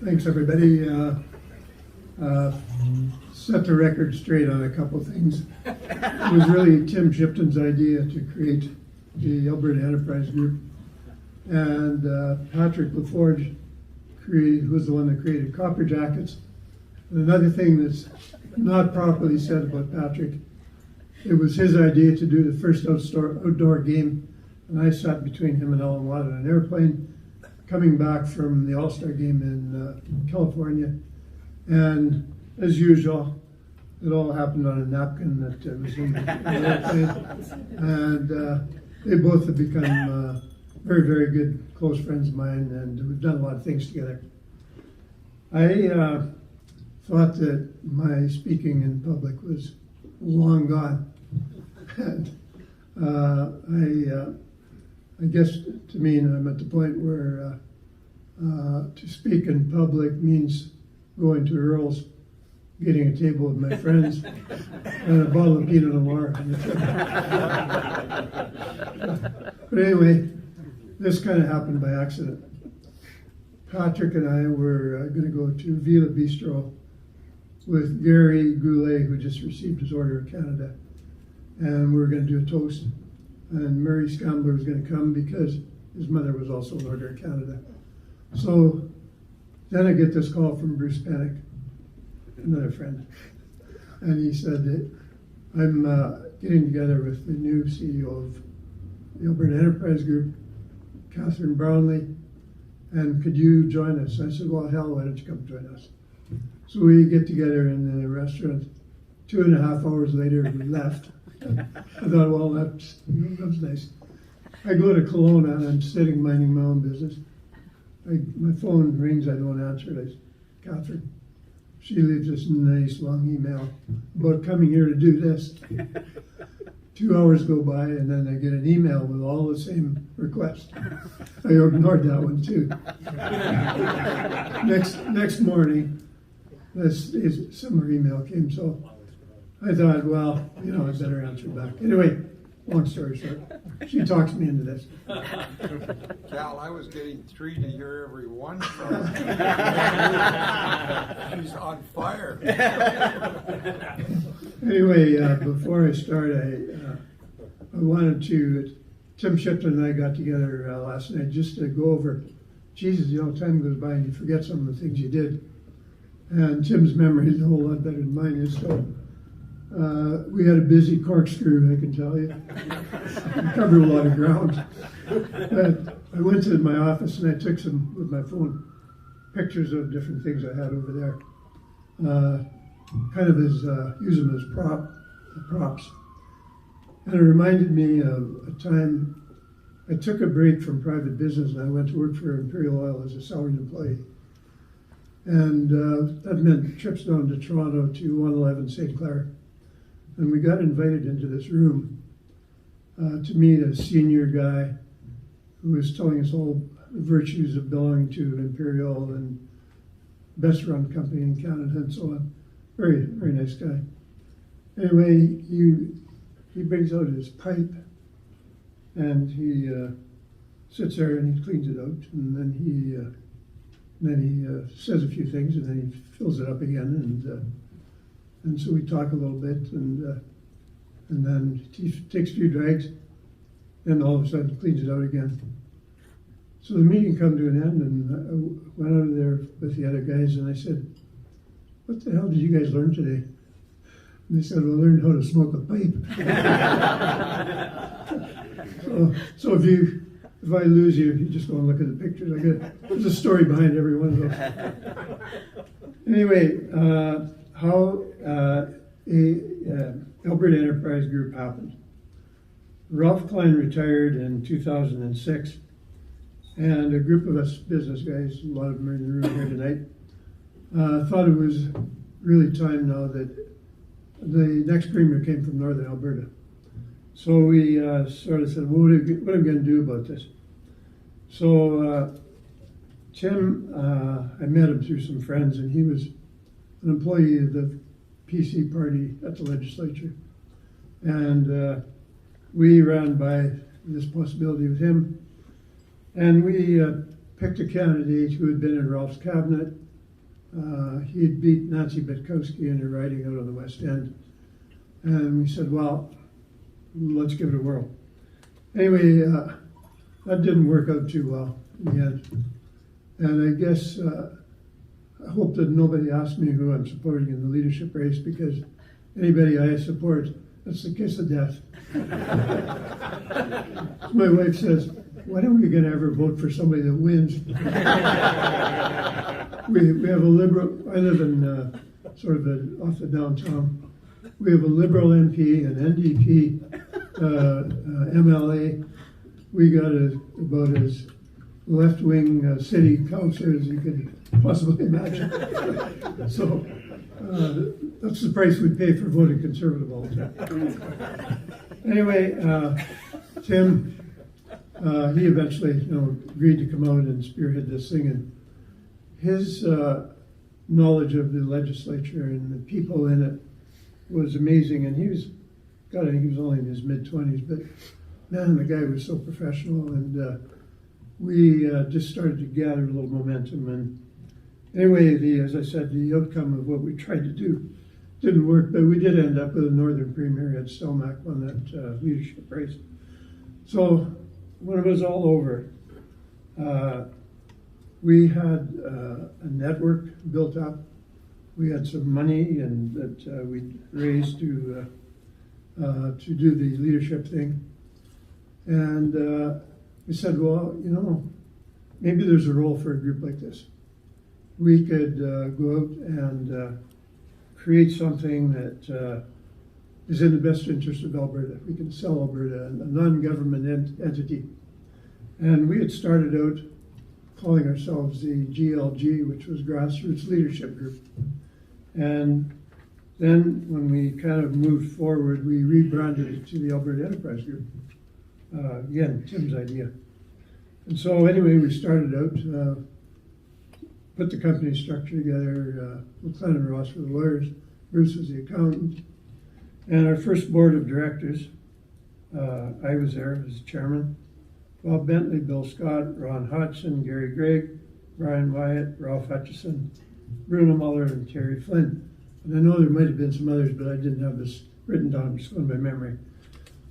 Thanks, everybody. Set the record straight on a couple things. It was really Tim Shipton's idea to create the Alberta Enterprise Group, and Patrick LaForge was the one that created Copper Jackets. And another thing that's not properly said about Patrick, it was his idea to do the first outdoor game, and I sat between him and Alan Watt on an airplane coming back from the All-Star game in California. And as usual, it all happened on a napkin that was in the airplane. And they both have become very, very good close friends of mine, and we've done a lot of things together. I thought that my speaking in public was long gone. And I guess to me, I'm at the point where to speak in public means going to Earl's, getting a table with my friends, and a bottle of Pinot Noir. But anyway, this kind of happened by accident. Patrick and I were going to go to Villa Bistro with Gary Goulet, who just received his Order of Canada, and we were going to do a toast. And Murray Scambler was going to come because his mother was also an Order of Canada. So then I get this call from Bruce Panic, another friend, and he said that I'm getting together with the new CEO of the Alberta Enterprise Group, Catherine Brownlee, and could you join us? I said, well, hell, why don't you come join us? So we get together in the restaurant. 2.5 hours later, we left. I thought, well, that's nice. I go to Kelowna, and I'm sitting minding my own business. My phone rings, I don't answer it. I say, Catherine. She leaves this nice long email about coming here to do this. 2 hours go by, and then I get an email with all the same requests. I ignored that one too. Next morning, this similar email came, so I thought, well, I better answer back. Anyway, long story short, she talks me into this. Cal, I was getting 3 to hear every one from her. She's on fire. Anyway, before I start, I wanted to, Tim Shipton and I got together last night just to go over, Jesus, time goes by and you forget some of the things you did. And Tim's memory is a whole lot better than mine is, so we had a busy corkscrew, I can tell you. We covered a lot of ground. But I went to my office and I took some, with my phone, pictures of different things I had over there. Kind of as, use them as props. And it reminded me of a time I took a break from private business and I went to work for Imperial Oil as a salaried employee. And that meant trips down to Toronto to 111 St. Clair. And we got invited into this room to meet a senior guy who was telling us all the virtues of belonging to Imperial and best run company in Canada and so on. Very, very nice guy. Anyway, he brings out his pipe and he sits there and he cleans it out, and then he says a few things, and then he fills it up again, and so we talk a little bit, and then he takes a few drags, and all of a sudden cleans it out again. So the meeting come to an end, and I went out of there with the other guys, and I said, what the hell did you guys learn today? And they said, well, I learned how to smoke a pipe. So if I lose you, you just go and look at the pictures. There's a story behind every one of those. Anyway, how Alberta Enterprise Group happened. Ralph Klein retired in 2006, and a group of us business guys, a lot of them are in the room here tonight, thought it was really time now that the next premier came from Northern Alberta. So we sort of said, well, what are we going to do about this? So Tim, I met him through some friends, and he was an employee of the PC party at the legislature. And we ran by this possibility with him. And we picked a candidate who had been in Ralph's cabinet, He'd beat Nancy Bitkowski in her riding out on the West End. And we said, well, let's give it a whirl. Anyway, that didn't work out too well in the end. And I guess I hope that nobody asked me who I'm supporting in the leadership race, because anybody I support, that's the kiss of death. My wife says, when are we going to ever vote for somebody that wins? we have a liberal, I live in sort of off the downtown. We have a Liberal MP, an NDP MLA. We got about as left-wing city councillor as you could possibly imagine. So that's the price we pay for voting Conservative all the time. Anyway, Tim, he eventually agreed to come out and spearhead this thing, and his knowledge of the legislature and the people in it was amazing. And he was only in his mid-20s, but man, the guy was so professional, and we just started to gather a little momentum. And anyway, as I said, the outcome of what we tried to do didn't work, but we did end up with a Northern Premier, Ed Stelmach, on that leadership race. So when it was all over, we had a network built up. We had some money and that we raised to do the leadership thing. And we said, well, maybe there's a role for a group like this. We could go out and create something that is in the best interest of Alberta. We can sell Alberta, a non-government entity. And we had started out calling ourselves the GLG, which was Grassroots Leadership Group. And then when we kind of moved forward, we rebranded it to the Alberta Enterprise Group. Again, Tim's idea. And so anyway, we started out, put the company structure together. McLennan and Ross were the lawyers, Bruce was the accountant. And our first board of directors, I was there as chairman. Bob Bentley, Bill Scott, Ron Hodgson, Gary Gregg, Brian Wyatt, Ralph Hutchison, Bruno Muller, and Terry Flynn. And I know there might have been some others, but I didn't have this written down. I'm just going by memory.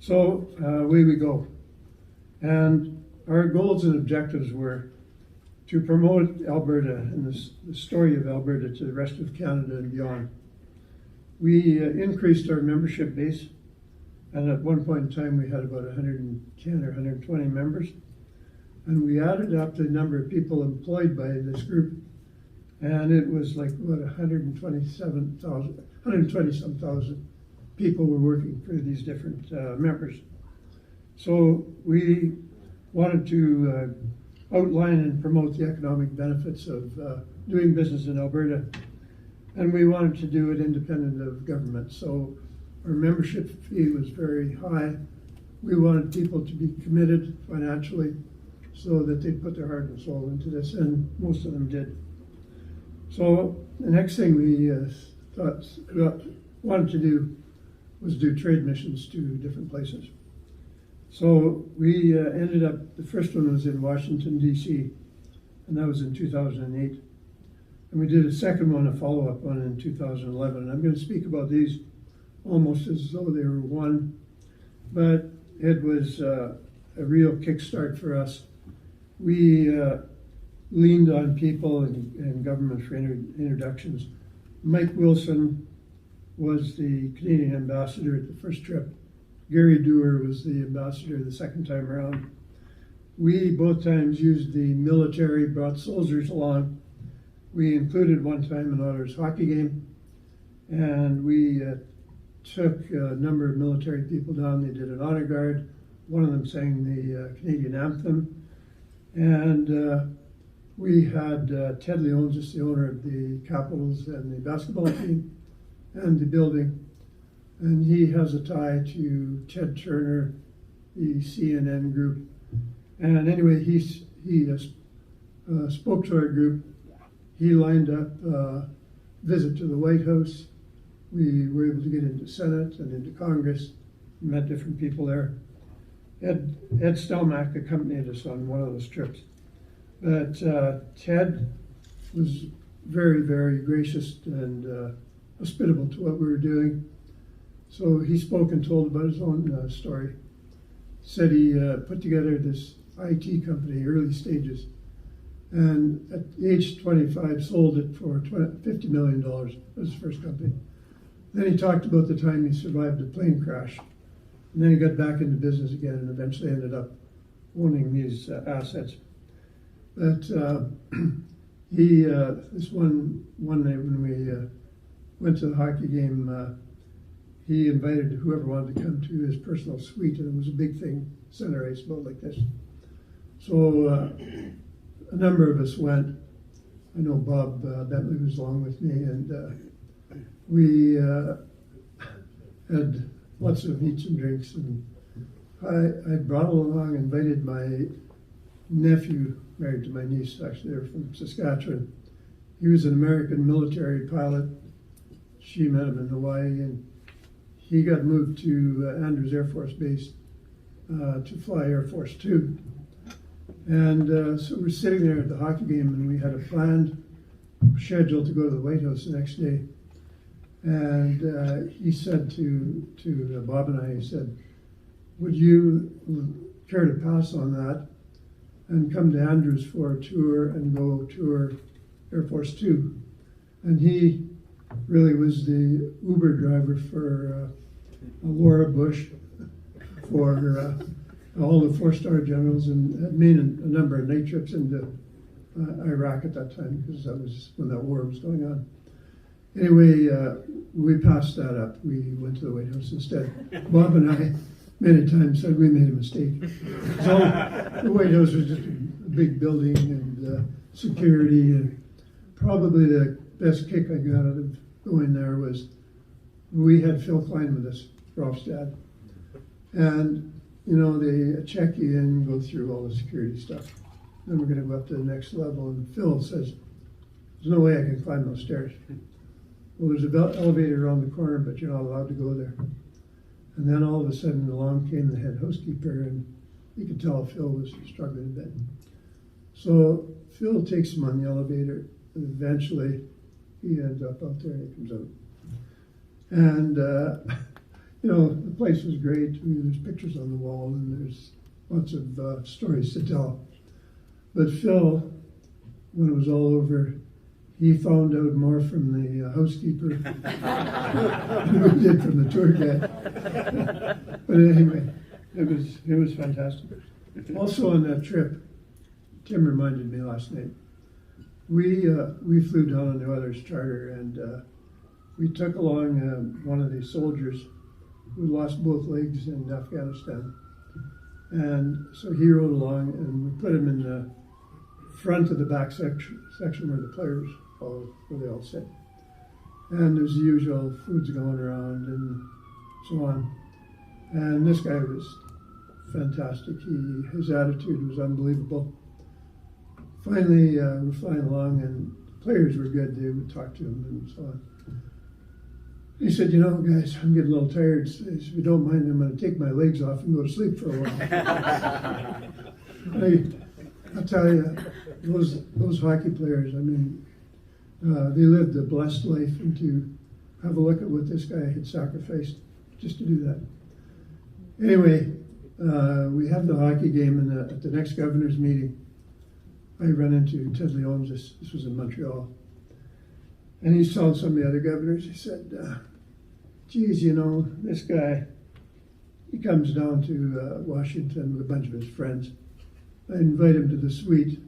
So away we go. And our goals and objectives were to promote Alberta and the story of Alberta to the rest of Canada and beyond. We increased our membership base, and at one point in time we had about 110 or 120 members. And we added up the number of people employed by this group, and it was like about 120-some thousand people were working for these different members. So we wanted to outline and promote the economic benefits of doing business in Alberta, and we wanted to do it independent of government. So our membership fee was very high. We wanted people to be committed financially so that they put their heart and soul into this, and most of them did. So the next thing we wanted to do was do trade missions to different places. So we ended up, the first one was in Washington, D.C., and that was in 2008. And we did a second one, a follow-up one in 2011. I'm going to speak about these almost as though they were one, but it was a real kickstart for us. We leaned on people and government for introductions. Mike Wilson was the Canadian ambassador at the first trip. Gary Dewar was the ambassador the second time around. We both times used the military, brought soldiers along. We included one time an Oilers hockey game, and we took a number of military people down. They did an honor guard. One of them sang the Canadian anthem. And we had Ted Leonsis, the owner of the Capitals and the basketball team and the building. And he has a tie to Ted Turner, the CNN group. And anyway, he spoke to our group. He lined up a visit to the White House. We were able to get into Senate and into Congress, met different people there. Ed Stelmach accompanied us on one of those trips. But Ted was very, very gracious and hospitable to what we were doing. So he spoke and told about his own story. Said he put together this IT company, early stages, and at the age of 25 sold it for $50 million. That was his first company. Then he talked about the time he survived a plane crash. And then he got back into business again and eventually ended up owning these assets. But this one night when we went to the hockey game, he invited whoever wanted to come to his personal suite, and it was a big thing, center ice about like this. So a number of us went. I know Bob Bentley was along with me, and we had lots of eats and drinks, and I brought along, invited my nephew, married to my niece, actually, they're from Saskatchewan. He was an American military pilot. She met him in Hawaii, and he got moved to Andrews Air Force Base to fly Air Force 2. And so we're sitting there at the hockey game, and we had a planned schedule to go to the White House the next day. And he said to Bob and I, he said, would you care to pass on that and come to Andrews for a tour and go tour Air Force 2? And he really was the Uber driver for Laura Bush, for all the four-star generals, and had made a number of night trips into Iraq at that time, because that was when that war was going on. Anyway, we passed that up. We went to the White House instead. Bob and I many times said we made a mistake. So the White House was just a big building and security, and probably the best kick I got out of going there was we had Phil Klein with us, Rolf's dad. And, you know, they check you in, go through all the security stuff. Then we're going to go up to the next level, and Phil says, there's no way I can climb those stairs. Well, there's an elevator around the corner, but you're not allowed to go there. And then all of a sudden along came the head housekeeper, and you could tell Phil was struggling a bit. So Phil takes him on the elevator, and eventually he ends up out there and he comes out. And, you know, the place was great. I mean, there's pictures on the wall, and there's lots of stories to tell. But Phil, when it was all over, he found out more from the housekeeper than we did from the tour guide. But anyway, it was fantastic. Also on that trip, Tim reminded me last night, we flew down on the Oilers charter, and we took along one of the soldiers who lost both legs in Afghanistan. And so he rode along, and we put him in the front of the back section where the players follow, where they all sit. And there's the usual foods going around and so on. And this guy was fantastic. His attitude was unbelievable. Finally, we're flying along, and the players were good. They would talk to him and so on. He said, you know, guys, I'm getting a little tired. He said, if you don't mind, I'm going to take my legs off and go to sleep for a while. I'll tell you, those hockey players, I mean, they lived a blessed life, and to have a look at what this guy had sacrificed just to do that. Anyway, we have the hockey game, and at the next governor's meeting, I run into Ted Leones. This was in Montreal. And he's telling some of the other governors, he said, geez, you know, this guy, he comes down to Washington with a bunch of his friends. I invite him to the suite.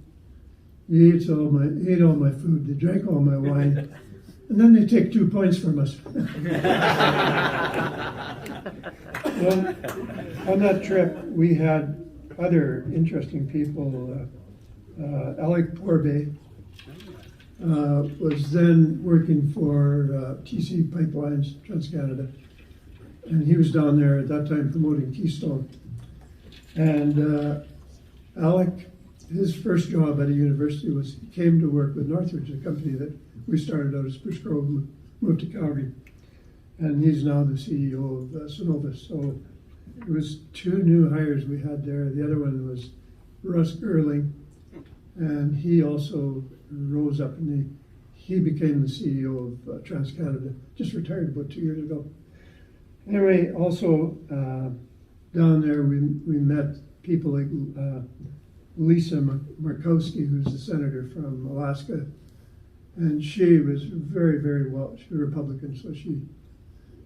He ate all my food. They drank all my wine. And then they take 2 points from us. Well, on that trip, we had other interesting people. Alec Porbet was then working for TC Pipelines, TransCanada. And he was down there at that time promoting Keystone. And Alec, his first job at a university was he came to work with Northridge, a company that we started out of Spruce Grove, moved to Calgary. And he's now the CEO of Synovus. So it was 2 new hires we had there. The other one was Russ Gerling, and he also rose up, and he became the CEO of TransCanada, just retired about 2 years ago. Anyway, also down there we met people like Lisa Murkowski, who's the senator from Alaska, and she was very, very well, she was a Republican, so she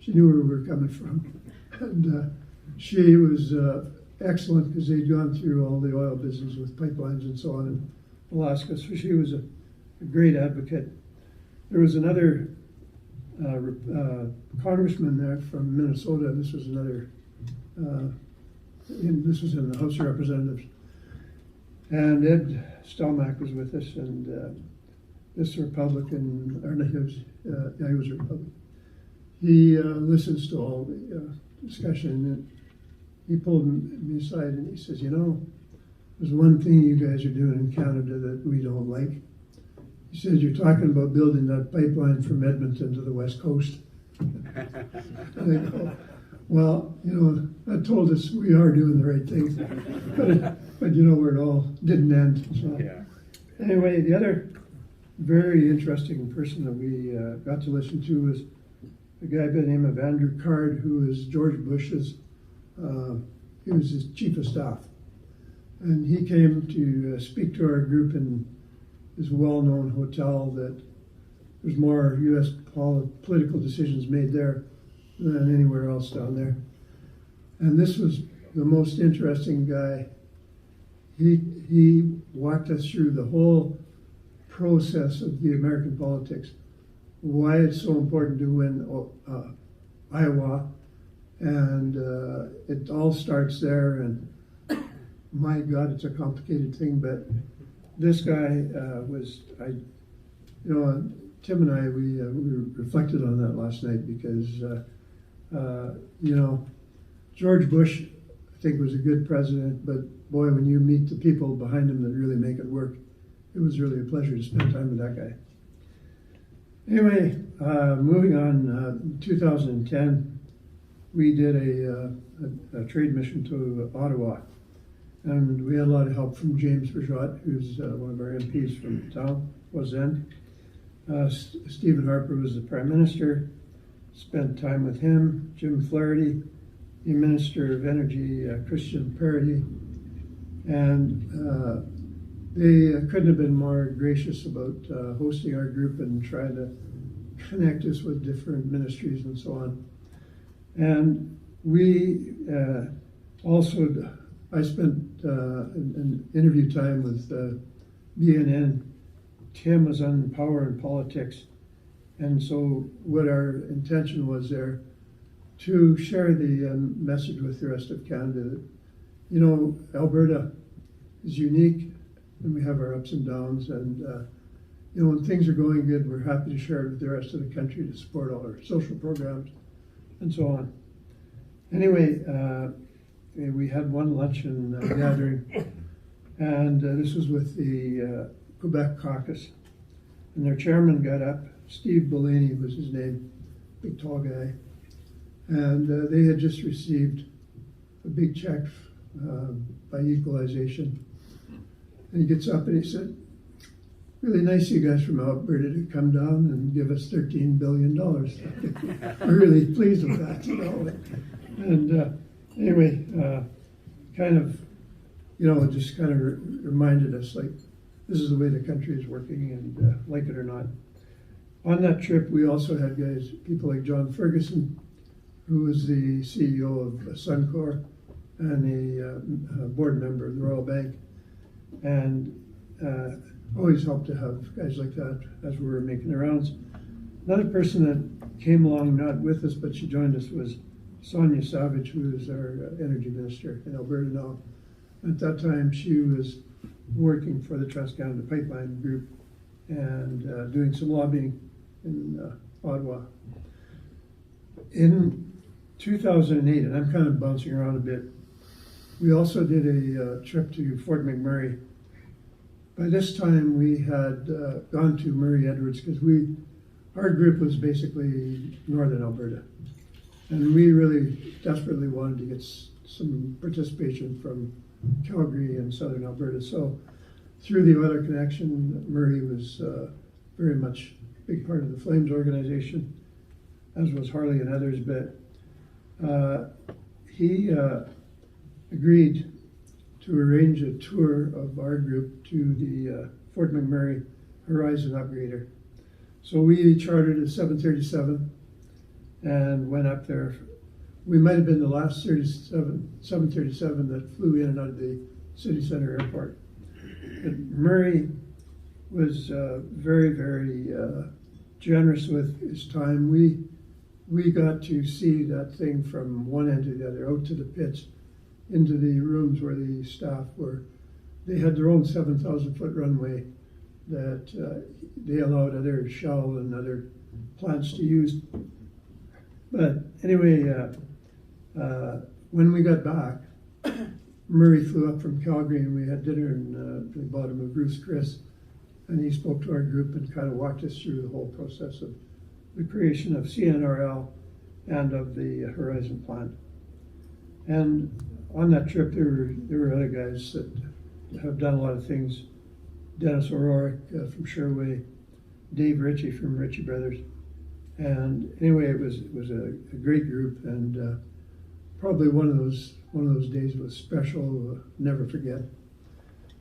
knew where we were coming from. And she was excellent because they'd gone through all the oil business with pipelines and so on in Alaska, so she was a great advocate. There was another congressman there from Minnesota. This was another, this was in the House of Representatives. And Ed Stelmach was with us, and this Republican, or no, he was a Republican. He listens to all the discussion, and he pulled me aside and he says, you know, there's one thing you guys are doing in Canada that we don't like. He says, you're talking about building that pipeline from Edmonton to the West Coast. And I go, well, you know, that told us we are doing the right things. But you know where it all didn't end. So. Yeah. Anyway, the other very interesting person that we got to listen to was a guy by the name of Andrew Card, who was George Bush's, he was his chief of staff. And he came to speak to our group in this well-known hotel that there's more U.S. political decisions made there than anywhere else down there. And this was the most interesting guy. He walked us through the whole process of the American politics, why it's so important to win Iowa, and it all starts there. And my God, it's a complicated thing, but this guy Tim and I, we reflected on that last night because, you know, George Bush, I think, was a good president, but boy, when you meet the people behind him that really make it work, it was really a pleasure to spend time with that guy. Anyway, moving on, in 2010, we did a trade mission to Ottawa, and we had a lot of help from James Bergeot, who's one of our MPs from town, was then. Stephen Harper was the Prime Minister, spent time with him. Jim Flaherty, the Minister of Energy, Christian Parity, and they couldn't have been more gracious about hosting our group and trying to connect us with different ministries and so on. And we I spent an interview time with BNN. Tim was on Power and Politics, and so what our intention was there to share the message with the rest of Canada that, you know, Alberta is unique, and we have our ups and downs, and you know, when things are going good, we're happy to share it with the rest of the country to support all our social programs and so on. Anyway, we had one luncheon gathering, and this was with the Quebec caucus, and their chairman got up. Steve Bellini was his name, big tall guy, and they had just received a big check by equalization. And he gets up and he said, really nice you guys from Alberta to come down and give us $13 billion. We're really pleased with that, you know. And anyway, kind of, you know, it just kind of reminded us, like, this is the way the country is working, and like it or not. On that trip, we also had people like John Ferguson, who was the CEO of Suncor and a board member of the Royal Bank. And always helped to have guys like that as we were making the rounds. Another person that came along, not with us, but she joined us, was Sonia Savage, who is our energy minister in Alberta now. At that time, she was working for the TransCanada Pipeline Group and doing some lobbying in Ottawa. In 2008, and I'm kind of bouncing around a bit, we also did a trip to Fort McMurray. By this time, we had gone to Murray Edwards because our group was basically northern Alberta, and we really desperately wanted to get some participation from Calgary and southern Alberta. So through the Oiler connection, Murray was very much big part of the Flames organization, as was Harley and others, but he agreed to arrange a tour of our group to the Fort McMurray Horizon Upgrader. So we chartered a 737 and went up there. We might have been the last 737 that flew in and out of the city center airport. But Murray was very, very generous with his time. We got to see that thing from one end to the other, out to the pits, into the rooms where the staff were. They had their own 7,000-foot runway that they allowed other Shell and other plants to use. But anyway, when we got back, Murray flew up from Calgary and we had dinner in the bottom of Bruce Chris, and he spoke to our group and kind of walked us through the whole process of the creation of CNRL and of the Horizon plant. And on that trip, there were other guys that have done a lot of things. Dennis O'Rourke from Sherway, Dave Ritchie from Ritchie Brothers. And anyway, it was a great group, and probably one of those days was special, never forget.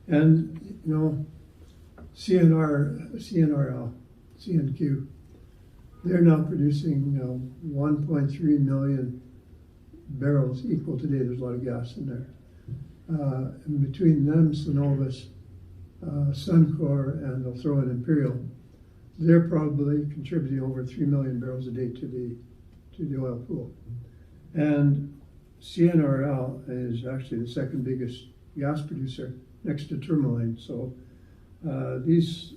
And you know, CNRL, CNQ, they're now producing 1.3 million barrels equal today. There's a lot of gas in there. And between them, Cenovus, Suncor, and they'll throw in Imperial, they're probably contributing over 3 million barrels a day to the oil pool. And CNRL is actually the second biggest gas producer next to Tourmaline. So these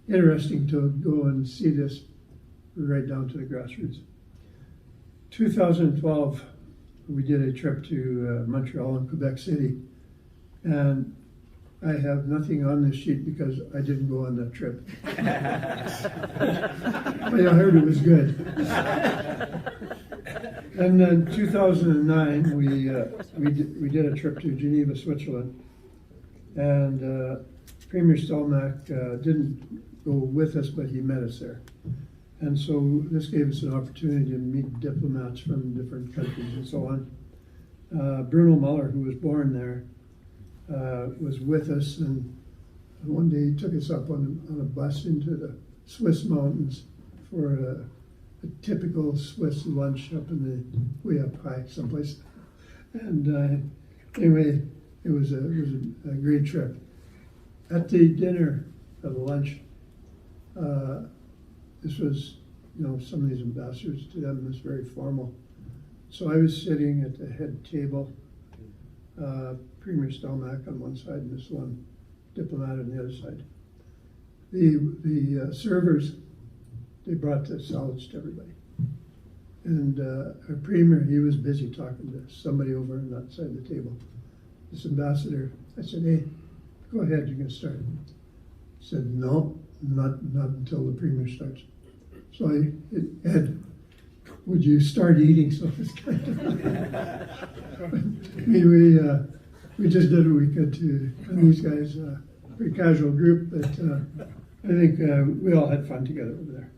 interesting to go and see this right down to the grassroots. 2012, we did a trip to Montreal and Quebec City, and I have nothing on this sheet because I didn't go on that trip. But I heard it was good. And then 2009, we did a trip to Geneva, Switzerland, and Premier Stelmach didn't go with us, but he met us there. And so this gave us an opportunity to meet diplomats from different countries and so on. Bruno Muller, who was born there, was with us, and one day he took us up on a bus into the Swiss mountains for a typical Swiss lunch up in the way up high someplace. And anyway, it was a great trip. At the dinner, at the lunch, this was, some of these ambassadors, to them, was very formal. So I was sitting at the head table, Premier Stelmach on one side and this one diplomat on the other side. The servers, they brought the salads to everybody. And our Premier, he was busy talking to somebody over on that side of the table. This ambassador, I said, hey, go ahead, you can start. He said, no, not until the Premier starts. So Ed, would you start eating? So this kind of, we just did what we could to, and these guys, pretty casual group, but I think we all had fun together over there.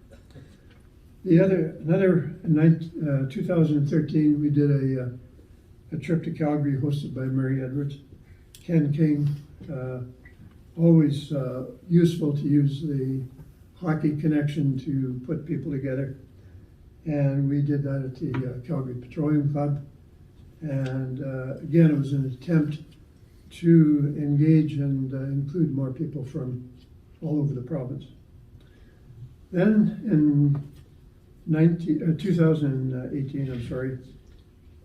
In 2013, we did a trip to Calgary hosted by Murray Edwards, Ken King. Always useful to use the hockey connection to put people together. And we did that at the Calgary Petroleum Club. And again, it was an attempt to engage and include more people from all over the province. Then in 2018,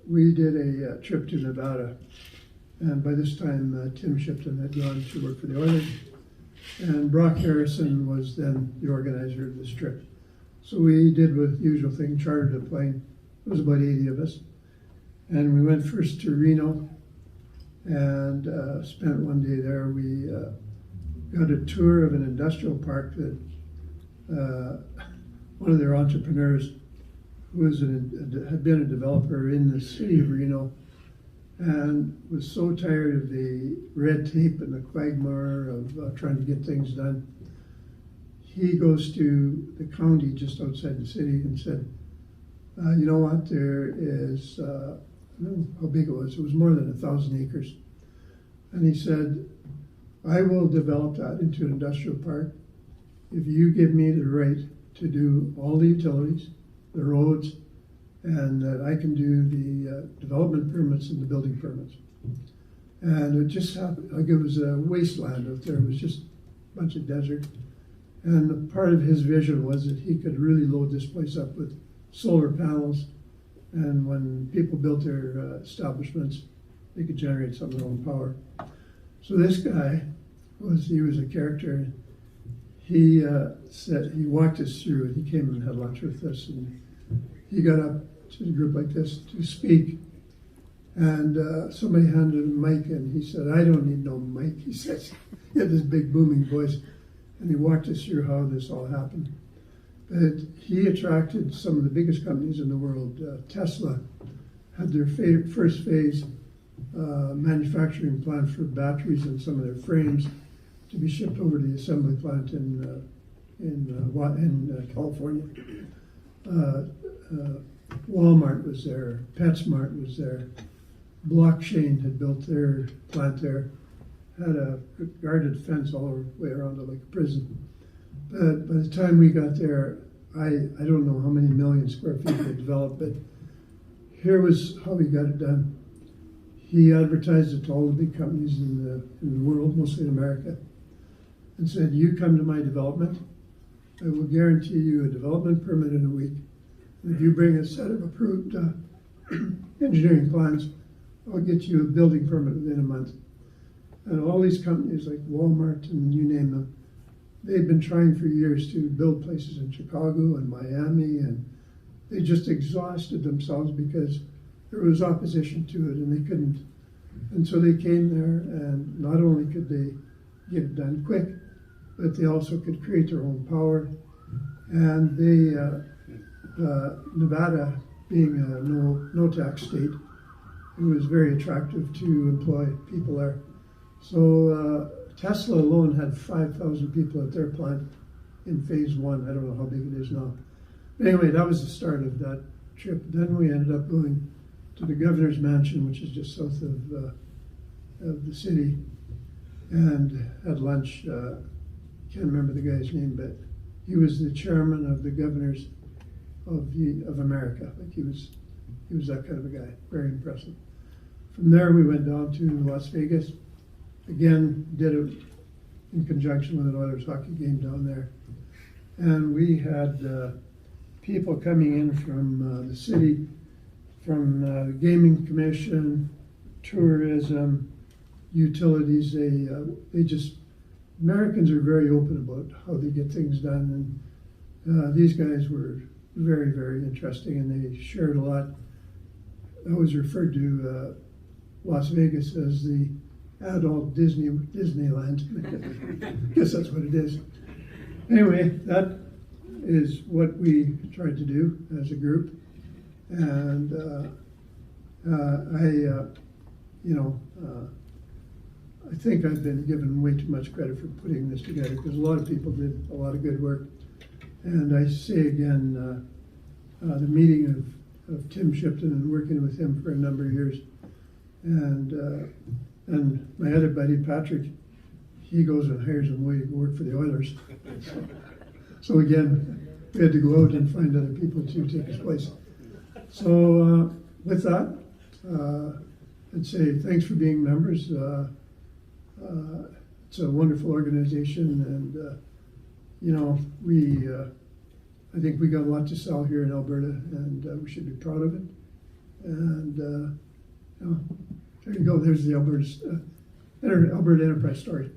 we did a trip to Nevada. And by this time, Tim Shipton had gone to work for the Oilers. And Brock Harrison was then the organizer of this trip. So we did the usual thing, chartered a plane. It was about 80 of us. And we went first to Reno and spent one day there. We got a tour of an industrial park that one of their entrepreneurs, who had been a developer in the city of Reno, and was so tired of the red tape and the quagmire of trying to get things done. he goes to the county just outside the city and said, you know what, there is, I don't know how big it was more than 1,000 acres. And he said, I will develop that into an industrial park if you give me the right to do all the utilities, the roads, and that I can do the development permits and the building permits. And it just happened, like it was a wasteland out there. It was just a bunch of desert. And part of his vision was that he could really load this place up with solar panels. And when people built their establishments, they could generate some of their own power. So this guy he was a character. He said, he walked us through it. He came and had lunch with us, and he got up to a group like this to speak. And somebody handed him a mic, and he said, I don't need no mic, he says. He had this big booming voice, and he walked us through how this all happened. But he attracted some of the biggest companies in the world. Tesla had their first phase manufacturing plant for batteries and some of their frames to be shipped over to the assembly plant in California. Walmart was there, PetSmart was there. Blockchain had built their plant there, had a guarded fence all the way around it like a prison. But by the time we got there, I don't know how many million square feet they developed, but here was how he got it done. He advertised it to all the big companies in the world, mostly in America, and said, you come to my development, I will guarantee you a development permit in a week. And if you bring a set of approved engineering plans, I'll get you a building permit within a month. And all these companies like Walmart and you name them, they've been trying for years to build places in Chicago and Miami, and they just exhausted themselves because there was opposition to it and they couldn't. And so they came there, and not only could they get it done quick, but they also could create their own power. And they, Nevada being a no tax state, it was very attractive to employ people there. So Tesla alone had 5,000 people at their plant in phase one. I don't know how big it is now. But anyway, that was the start of that trip. Then we ended up going to the governor's mansion, which is just south of the city, and had lunch. Can't remember the guy's name, but he was the chairman of the governors of America. Like he was that kind of a guy. Very impressive. From there, we went down to Las Vegas. Again, did it in conjunction with an Oilers hockey game down there. And we had people coming in from the city, from the gaming commission, tourism, utilities. They just, Americans are very open about how they get things done. And these guys were very, very interesting, and they shared a lot. I was referred to Las Vegas as the adult Disneyland. I guess that's what it is. Anyway, that is what we tried to do as a group, and I think I've been given way too much credit for putting this together, because a lot of people did a lot of good work. And I say again, the meeting of Tim Shipton and working with him for a number of years, and my other buddy Patrick, he goes and hires him away to go work for the Oilers. So again, we had to go out and find other people to take his place. So with that, I'd say thanks for being members. It's a wonderful organization, and I think we got a lot to sell here in Alberta, and we should be proud of it. And there you go. There's the Alberta Enterprise story.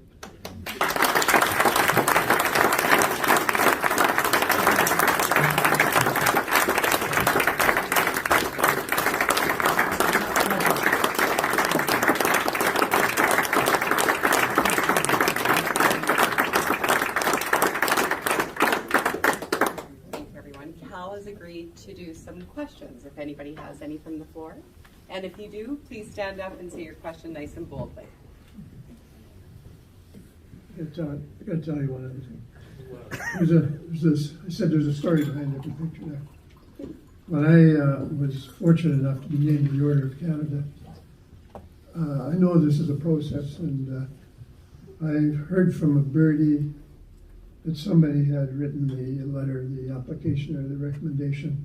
To do some questions, if anybody has any from the floor. And if you do, please stand up and say your question nice and boldly. I got to tell you one other thing. I said there's a story behind every picture there. When I was fortunate enough to be named the Order of Canada, I know this is a process, and I heard from a birdie that somebody had written the letter, the application, or the recommendation.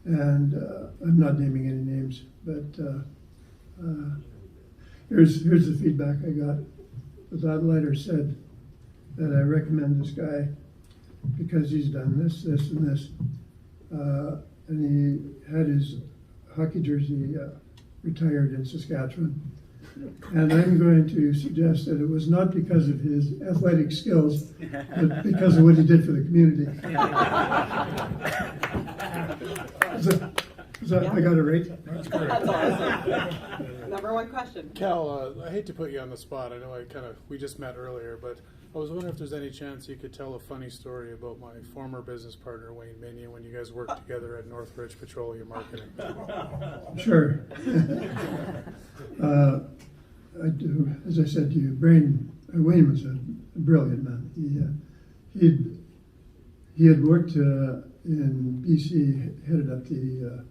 And I'm not naming any names, but here's the feedback I got. That letter said that I recommend this guy because he's done this, this, and this. And he had his hockey jersey retired in Saskatchewan. And I'm going to suggest that it was not because of his athletic skills, but because of what he did for the community. I got it right? That's great. That's awesome. Number one question. Cal, I hate to put you on the spot. I know we just met earlier, but I was wondering if there's any chance you could tell a funny story about my former business partner, Wayne Minion, when you guys worked together at Northridge Petroleum Marketing. Sure. I do, as I said to you, Wayne was a brilliant man. He had worked in BC, headed up the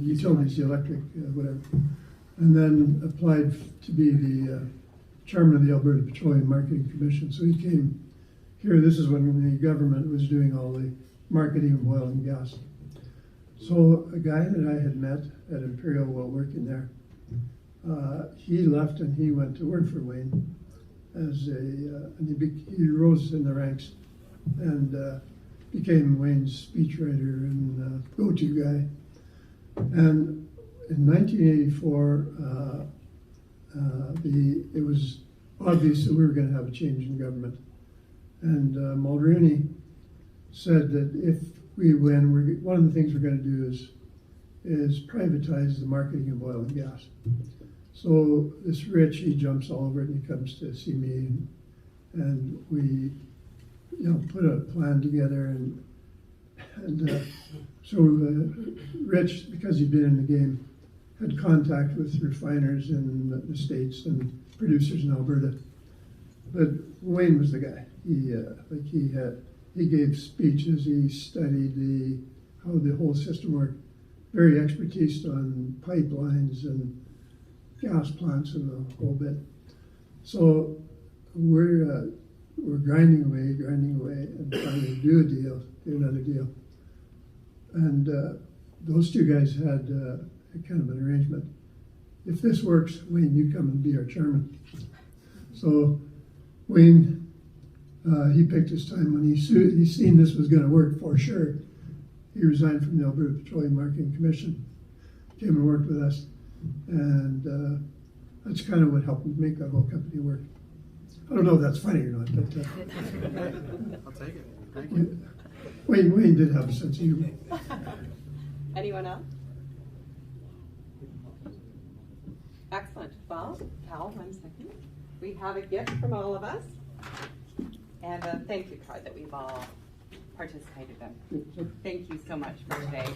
utilities, the electric, whatever, and then applied to be the chairman of the Alberta Petroleum Marketing Commission. So he came here. This is when the government was doing all the marketing of oil and gas. So a guy that I had met at Imperial while working there, he left and he went to work for Wayne and he rose in the ranks and became Wayne's speechwriter and go-to guy. And in 1984, it was obvious that we were going to have a change in government. And Mulroney said that if we win, one of the things we're going to do is privatize the marketing of oil and gas. So this Rich, he jumps all over it and he comes to see me, and we, put a plan together, and so Rich, because he'd been in the game, had contact with refiners in the States and producers in Alberta. But Wayne was the guy. He gave speeches. He studied how the whole system worked. Very expertise on pipelines and gas plants and the whole bit. So we're grinding away, and trying to do another deal. And those two guys had a kind of an arrangement. If this works, Wayne, you come and be our chairman. So Wayne, he picked his time when he seen this was going to work for sure. He resigned from the Alberta Petroleum Marketing Commission, came and worked with us, and that's kind of what helped make that whole company work. I don't know if that's funny or not, but I'll take it. Thank you. Wayne did have a sense of humor. Anyone else? Excellent. Well, Cal, 1 second. We have a gift from all of us, and a thank you card that we've all participated in. Thank you so much for today.